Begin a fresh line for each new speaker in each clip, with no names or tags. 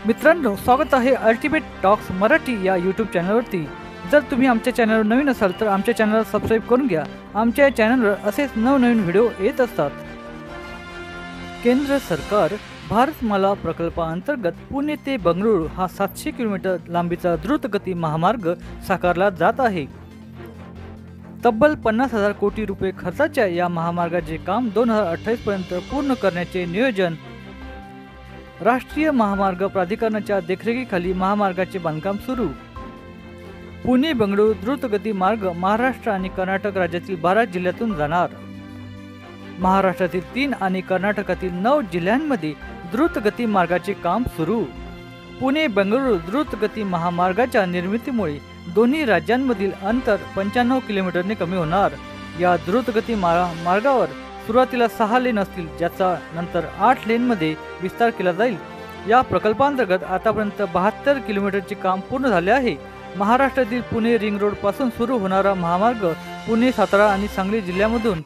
मित्रांनो, स्वागत आहे अल्टिमेट टॉक्स मराठी या यूट्यूब चॅनलवरती। जर तुम्ही आमच्या चॅनलवर नवीन असाल तर आमच्या चॅनलला सबस्क्राईब करून घ्या। आमच्या चॅनलवर असेच नवनवीन व्हिडिओ येत असतात। केंद्र सरकार भारतमाला प्रकल्पाअंतर्गत पुणे ते बंगळुरू हा 700 किलोमीटर लांबीचा द्रुतगती महामार्ग साकारला जात आहे। तब्बल 50,000 कोटी रुपये खर्चाच्या या महामार्गाचे काम 2028 पर्यंत पूर्ण करण्याचे नियोजन राष्ट्रीय महामार्ग प्राधिकरणाच्या देखरेखीखाली महामार्गाचे बांधकाम सुरू। पुणे बंगळुरू द्रुतगती मार्ग महाराष्ट्र आणि कर्नाटक राज्यातील 12 जिल्ह्यातून जाणार। महाराष्ट्रातील 3 आणि कर्नाटकातील 9 जिल्ह्यांमध्ये द्रुतगती मार्गाचे काम सुरू। पुणे बंगळुरू द्रुतगती महामार्गाच्या निर्मितीमुळे दोन्ही राज्यांमधील अंतर 95 किलोमीटरने कमी होणार। या द्रुतगती मार्गावर सुरुवातीला 6 लेन असतील, ज्याचा नंतर 8 लेनमध्ये विस्तार केला जाईल। या प्रकल्पांतर्गत आतापर्यंत 72 किलोमीटरचे काम पूर्ण झाले आहे। महाराष्ट्रातील पुणे रिंग रोड पासून सुरू होणारा महामार्ग पुणे, सातारा आणि सांगली जिल्ह्यामधून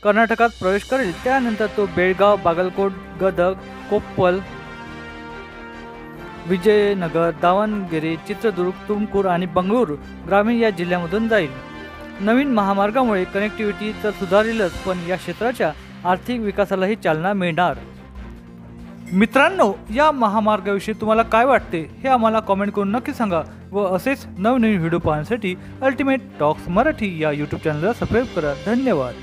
कर्नाटकात प्रवेश करेल। त्यानंतर तो बेळगाव, बागलकोट, गदग, कोप्पल, विजयनगर, दावणगेरे, चित्रदुर्ग, तुमकुर आणि बंगळुरू ग्रामीण या जिल्ह्यामधून जाईल। नवीन महामार्गामुळे कनेक्टिव्हिटी तर सुधारेलच, पण या क्षेत्राच्या आर्थिक विकासालाही चालना मिळणार। मित्रांनो, या महामार्गाविषयी तुम्हाला काय वाटते हे आम्हाला कमेंट करून नक्की सांगा व असेच नवनवीन व्हिडिओ पाहण्यासाठी अल्टिमेट टॉक्स मराठी या यूट्यूब चॅनलला सबस्क्राईब करा। धन्यवाद।